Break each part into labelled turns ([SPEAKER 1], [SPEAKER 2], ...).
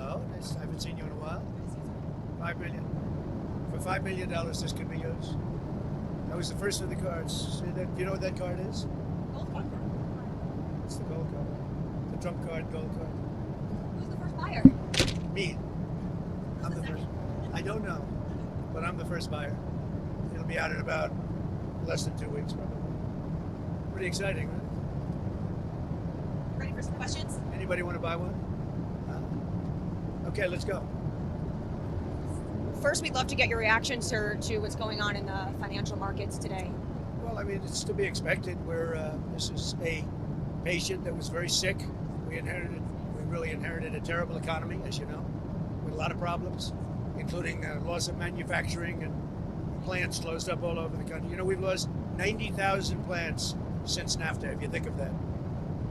[SPEAKER 1] Hello. I haven't seen you in a while. $5 million. For $5 million, this could be yours. That was the first of the cards. You know what that card is?
[SPEAKER 2] Gold card.
[SPEAKER 1] It's the gold card. The Trump card, gold card.
[SPEAKER 2] Who's the first buyer?
[SPEAKER 1] Me. I'm the first. I don't know, but I'm the first buyer. It'll be out in about less than 2 weeks, probably. Pretty exciting, right?
[SPEAKER 2] Ready for some questions?
[SPEAKER 1] Anybody want to buy one? Okay, let's go.
[SPEAKER 2] First, we'd love to get your reaction, sir, to what's going on in the financial markets today.
[SPEAKER 1] Well, I mean, it's to be expected. This is a patient that was very sick. We really inherited a terrible economy, as you know, with a lot of problems, including loss of manufacturing and plants closed up all over the country. You know, we've lost 90,000 plants since NAFTA, if you think of that.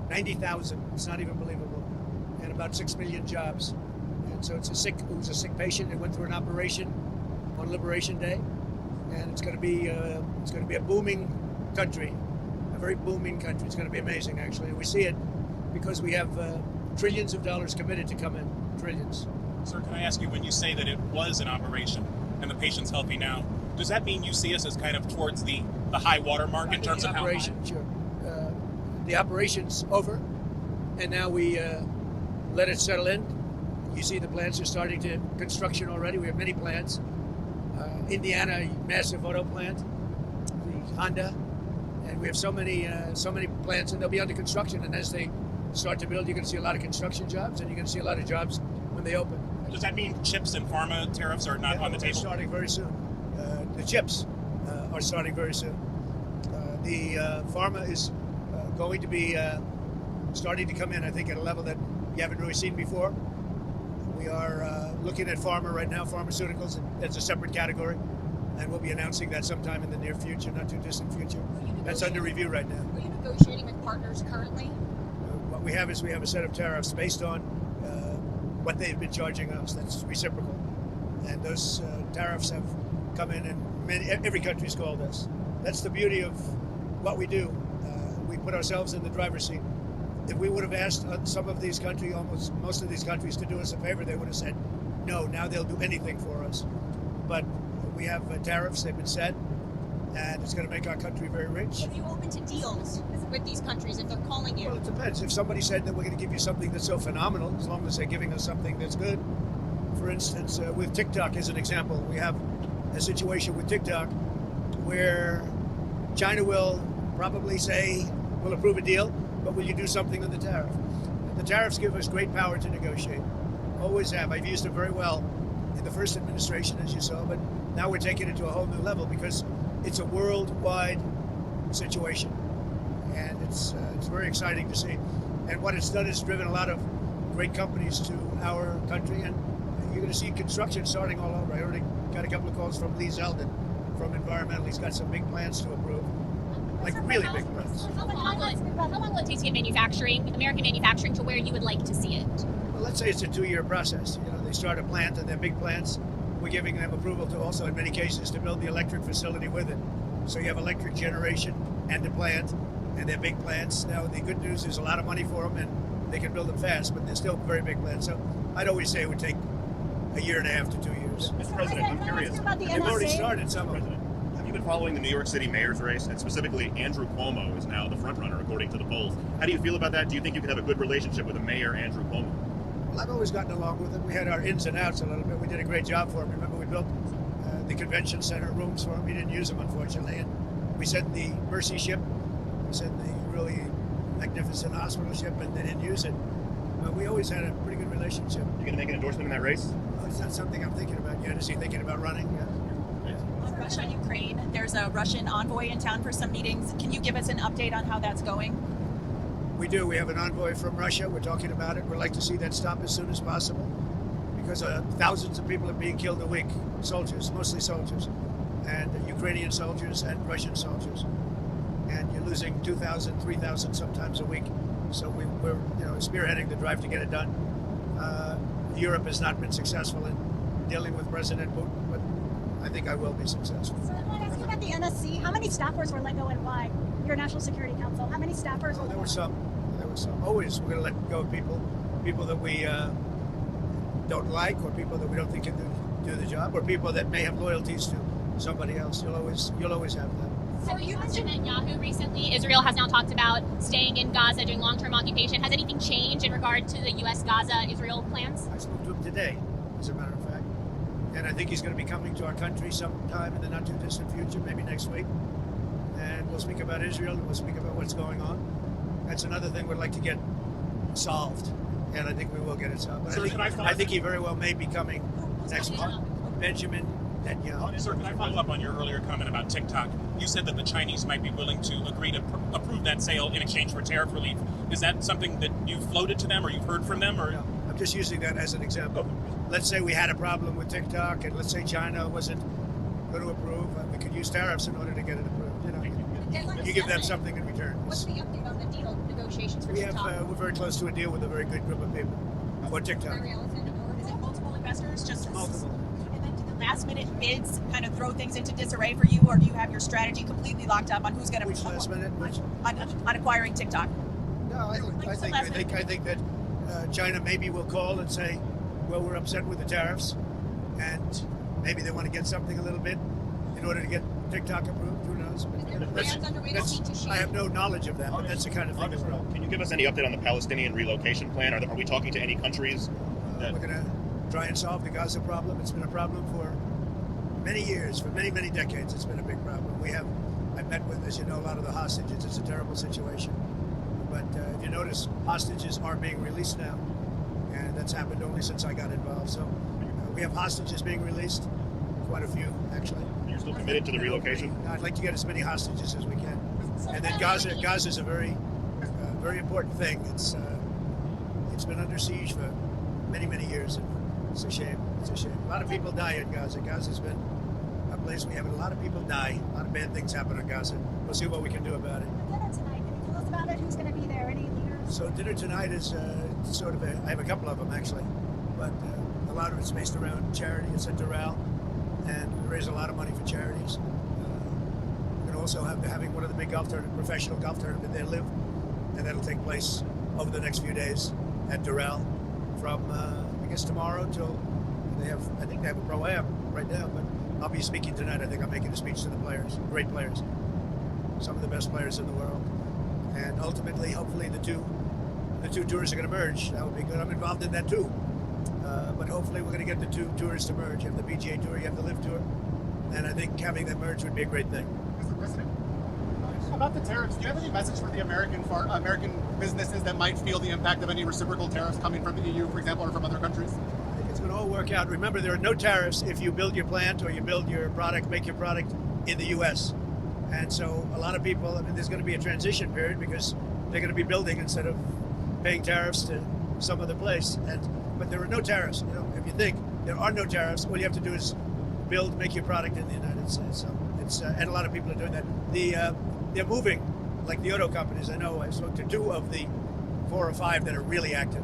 [SPEAKER 1] 90,000. It's not even believable. And about 6 million jobs. And so it was a sick patient. It went through an operation on Liberation Day, and it's going to be a booming country, a very booming country. It's going to be amazing, actually. And we see it because we have trillions of dollars committed to come in, trillions.
[SPEAKER 3] Sir, can I ask you, when you say that it was an operation and the patient's healthy now, does that mean you see us as kind of towards the high water mark in terms of how high?
[SPEAKER 1] Sure. The operation's over, and now we let it settle in. You see the plants are starting to construction already. We have many plants. Indiana, massive auto plant, the Honda, and we have so many plants, and they'll be under construction. And as they start to build, you're going to see a lot of construction jobs, and you're going to see a lot of jobs when they open.
[SPEAKER 3] Does that mean chips and pharma tariffs are not on the table?
[SPEAKER 1] Starting very soon. The chips are starting very soon. The pharma is going to be starting to come in, I think, at a level that you haven't really seen before. We are looking at pharma right now, pharmaceuticals as a separate category, and we'll be announcing that sometime in the near future, not too distant future. That's under review right now.
[SPEAKER 2] Are you negotiating with partners currently?
[SPEAKER 1] What we have is we have a set of tariffs based on what they've been charging us. That's reciprocal. And those tariffs have come in, and every country's called us. That's the beauty of what we do. We put ourselves in the driver's seat. If we would have asked some of these countries, almost most of these countries, to do us a favor, they would have said, no, now they'll do anything for us. But we have tariffs, they've been set, and it's going to make our country very rich.
[SPEAKER 2] Are you open to deals with these countries if they're calling you?
[SPEAKER 1] Well, it depends. If somebody said that we're going to give you something that's so phenomenal, as long as they're giving us something that's good. For instance, with TikTok as an example, we have a situation with TikTok where China will probably say, we'll approve a deal, but will you do something on the tariff? The tariffs give us great power to negotiate. Always have. I've used it very well in the first administration, as you saw, but now we're taking it to a whole new level because it's a worldwide situation. And it's very exciting to see. And what it's done is driven a lot of great companies to our country, and you're going to see construction starting all over. I already got a couple of calls from Lee Zeldin from Environmental. He's got some big plans to approve. Like really big plans.
[SPEAKER 4] How long will it take to get American manufacturing to where you would like to see it?
[SPEAKER 1] Well, let's say it's a 2-year process. You know, they start a plant and they're big plants. We're giving them approval to also, in many cases, to build the electric facility with it. So you have electric generation and the plant, and they're big plants. Now, the good news is a lot of money for them, and they can build them fast, but they're still very big plants. So I'd always say it would take a year and a half to 2 years.
[SPEAKER 5] Mr. President, I'm curious.
[SPEAKER 1] They've already started some of them.
[SPEAKER 5] Have you been following the New York City mayor's race? And specifically, Andrew Cuomo is now the front runner, according to the polls. How do you feel about that? Do you think you could have a good relationship with the mayor, Andrew Cuomo?
[SPEAKER 1] Well, I've always gotten along with him. We had our ins and outs a little bit. We did a great job for him. Remember, we built the convention center rooms for him. He didn't use them, unfortunately. And we sent the Mercy ship. We sent the really magnificent hospital ship, and they didn't use it. But we always had a pretty good relationship.
[SPEAKER 5] You going to make an endorsement in that race?
[SPEAKER 1] Well, it's not something I'm thinking about yet. Is he thinking about running? Yeah.
[SPEAKER 6] On Russia, Ukraine, there's a Russian envoy in town for some meetings. Can you give us an update on how that's going?
[SPEAKER 1] We do. We have an envoy from Russia. We're talking about it. We'd like to see that stop as soon as possible because thousands of people are being killed a week. Soldiers, mostly soldiers, and Ukrainian soldiers and Russian soldiers. And you're losing 2,000, 3,000 sometimes a week. So we're spearheading the drive to get it done. Europe has not been successful in dealing with President Putin, but I think I will be successful.
[SPEAKER 4] So I want to ask you about the NSC. How many staffers were let go and why? Your National Security Council. How many staffers?
[SPEAKER 1] There were some. Always, we're going to let go of people that we don't like, or people that we don't think can do the job, or people that may have loyalties to somebody else. You'll always have that.
[SPEAKER 7] So you mentioned at Yahoo recently, Israel has now talked about staying in Gaza, doing long-term occupation. Has anything changed in regard to the U.S. Gaza-Israel plans?
[SPEAKER 1] I spoke to him today, as a matter of fact, and I think he's going to be coming to our country sometime in the not too distant future, maybe next week. And we'll speak about Israel, and we'll speak about what's going on. That's another thing we'd like to get solved, and I think we will get it solved. But
[SPEAKER 3] Sir,
[SPEAKER 1] I think he very well may be coming next month. Benjamin Netanyahu.
[SPEAKER 3] Sir, can I follow up on your earlier comment about TikTok? You said that the Chinese might be willing to agree to approve that sale in exchange for tariff relief. Is that something that you've floated to them, or you've heard from them, or?
[SPEAKER 1] No, I'm just using that as an example. Let's say we had a problem with TikTok, and let's say China wasn't going to approve. We could use tariffs in order to get it approved. You give them something in return.
[SPEAKER 2] What's the update on the deal negotiations for
[SPEAKER 1] We have
[SPEAKER 2] TikTok?
[SPEAKER 1] we're very close to a deal with a very good group of people for TikTok.
[SPEAKER 6] Is it multiple investors? Just
[SPEAKER 1] Multiple.
[SPEAKER 6] And then do the last minute bids kind of throw things into disarray for you, or do you have your strategy completely locked up on who's going to
[SPEAKER 1] Which last minute? Which?
[SPEAKER 6] on acquiring TikTok?
[SPEAKER 1] No, I think that China maybe will call and say, well, we're upset with the tariffs, and maybe they want to get something a little bit in order to get TikTok approved. Who knows? I have no knowledge of that, but that's the kind of thing as well.
[SPEAKER 5] Can you give us any update on the Palestinian relocation plan? Are we talking to any countries?
[SPEAKER 1] We're going to try and solve the Gaza problem. It's been a problem for many years, for many, many decades. It's been a big problem. I've met with, as you know, a lot of the hostages. It's a terrible situation. But if you notice, hostages are being released now, and that's happened only since I got involved. So we have hostages being released, quite a few, actually.
[SPEAKER 5] You're still committed to the relocation?
[SPEAKER 1] I'd like to get as many hostages as we can. And then Gaza is a very, very important thing. It's been under siege for many, many years, and it's a shame. It's a shame. A lot of people die in Gaza. Gaza's been a place we have a lot of people die. A lot of bad things happen in Gaza. We'll see what we can do about it.
[SPEAKER 4] Dinner tonight. Can you tell us about it? Who's going to be there? Any leaders?
[SPEAKER 1] So dinner tonight is I have a couple of them actually, but a lot of it's based around charity. It's at Doral, and we raise a lot of money for charities. We're going to also have having one of the big professional golf tournament there live, and that'll take place over the next few days at Doral from I guess tomorrow till I think they have a pro-am right now, but I'll be speaking tonight. I think I'm making a speech to the players, great players, some of the best players in the world, and ultimately, hopefully, the two tours are going to merge. That would be good. I'm involved in that too, but hopefully, we're going to get the two tours to merge. You have the PGA Tour, you have the LIV Tour, and I think having them merge would be a great thing.
[SPEAKER 8] Mr. President, about the tariffs, do you have any message for the American businesses that might feel the impact of any reciprocal tariffs coming from the EU, for example, or from other countries?
[SPEAKER 1] I think it's going to all work out. Remember, there are no tariffs if you build your plant or you build your product, make your product in the U.S. And so a lot of people, there's going to be a transition period because they're going to be building instead of paying tariffs to some other place. But there are no tariffs. If you think there are no tariffs, all you have to do is make your product in the United States. So and a lot of people are doing that. They're moving, like the auto companies. I know I spoke to 2 of the 4 or 5 that are really active,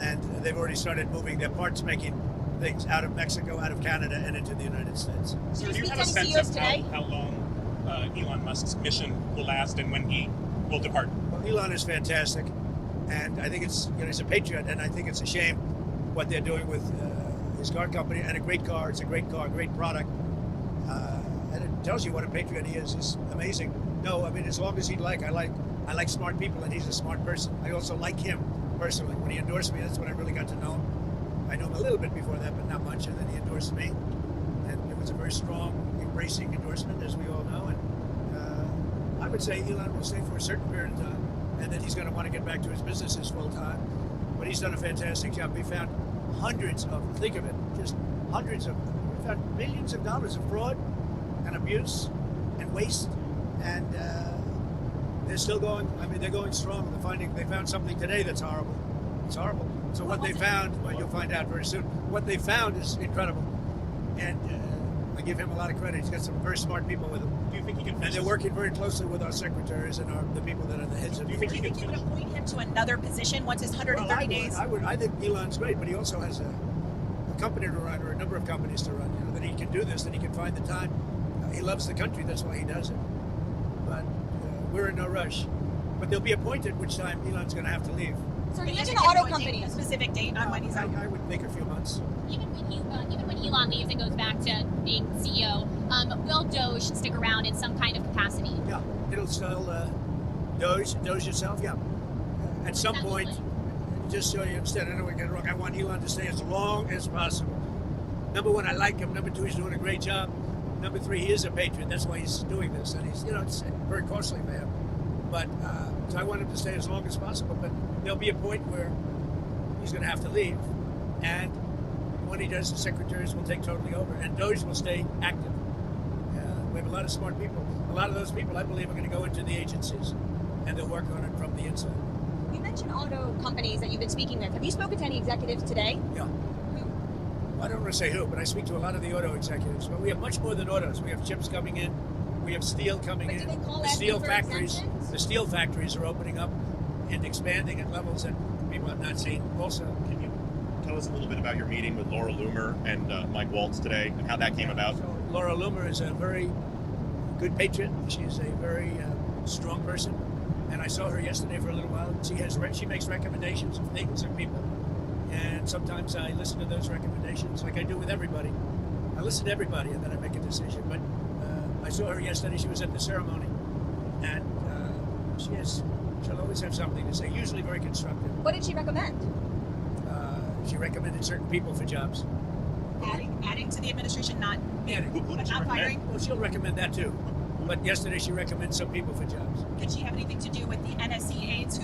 [SPEAKER 1] and they've already started moving their parts making things out of Mexico, out of Canada, and into the United States.
[SPEAKER 3] So do you have a
[SPEAKER 2] Speak to any
[SPEAKER 3] sense of
[SPEAKER 2] CEOs today?
[SPEAKER 3] how long Elon Musk's mission will last and when he will depart?
[SPEAKER 1] Well, Elon is fantastic, and I think he's a patriot, and I think it's a shame what they're doing with his car company, and a great car. It's a great car, great product, and it tells you what a patriot he is. He's amazing. No, as long as I like smart people, and he's a smart person. I also like him personally. When he endorsed me, that's when I really got to know him. I knew him a little bit before that, but not much, and then he endorsed me, and it was a very strong, embracing endorsement, as we all know. And I would say Elon will stay for a certain period of time, and then he's going to want to get back to his businesses full time. But he's done a fantastic job. We found hundreds of, think of it, just hundreds of, we found millions of dollars of fraud and abuse and waste, and they're still going. They're going strong. They found something today that's horrible. It's horrible. So what they found, well, you'll find out very soon. What they found is incredible, and I give him a lot of credit. He's got some very smart people with him.
[SPEAKER 3] Do you think he can
[SPEAKER 1] And
[SPEAKER 3] finish?
[SPEAKER 1] they're working very closely with our secretaries and the people that are the heads of.
[SPEAKER 3] Do you think he can
[SPEAKER 6] You would
[SPEAKER 3] finish?
[SPEAKER 6] appoint him to another position once his 130 days.
[SPEAKER 1] I think Elon's great, but he also has a company to run, or a number of companies to run. That he can do this, that he can find the time. He loves the country, that's why he does it. But we're in no rush. But they'll be appointed which time Elon's going to have to leave.
[SPEAKER 2] So you
[SPEAKER 6] Is
[SPEAKER 2] mentioned
[SPEAKER 6] it
[SPEAKER 2] auto
[SPEAKER 6] a
[SPEAKER 2] companies.
[SPEAKER 6] specific date on when he's out?
[SPEAKER 1] I would think a few months.
[SPEAKER 7] Even when Elon leaves and goes back to being CEO, will Doge stick around in some kind of capacity?
[SPEAKER 1] Yeah, it'll still Doge itself. Yeah, at some point, just so you understand, I don't want to get it wrong. I want Elon to stay as long as possible. Number one, I like him. Number two, he's doing a great job. Number three, he is a patriot. That's why he's doing this, and he's it's very costly for him. But so I want him to stay as long as possible. But there'll be a point where he's going to have to leave, and when he does, the secretaries will take totally over, and Doge will stay active. We have a lot of smart people. A lot of those people, I believe, are going to go into the agencies, and they'll work on it from the inside.
[SPEAKER 2] You mentioned auto companies that you've been speaking with. Have you spoken to any executives today?
[SPEAKER 1] Yeah. I don't want to say who, but I speak to a lot of the auto executives. But we have much more than autos. We have chips coming in. We have steel coming
[SPEAKER 2] But do
[SPEAKER 1] in.
[SPEAKER 2] they call
[SPEAKER 1] The
[SPEAKER 2] asking
[SPEAKER 1] steel
[SPEAKER 2] for
[SPEAKER 1] factories.
[SPEAKER 2] exemptions?
[SPEAKER 1] The steel factories are opening up and expanding at levels that people have not seen. Also,
[SPEAKER 5] Can you tell us a little bit about your meeting with Laura Loomer and Mike Waltz today, and how that came about?
[SPEAKER 1] So Laura Loomer is a very good patriot. She's a very strong person, and I saw her yesterday for a little while. She makes recommendations of things and people, and sometimes I listen to those recommendations, like I do with everybody. I listen to everybody, and then I make a decision. But I saw her yesterday. She was at the ceremony, and she'll always have something to say. Usually very constructive.
[SPEAKER 2] What did she recommend?
[SPEAKER 1] She recommended certain people for jobs.
[SPEAKER 6] Adding to the administration, not
[SPEAKER 5] Who did you
[SPEAKER 6] not
[SPEAKER 5] recommend?
[SPEAKER 6] firing.
[SPEAKER 1] Well, she'll recommend that too. But yesterday she recommended some people for jobs.
[SPEAKER 6] Could she have anything to do with the NSC aides who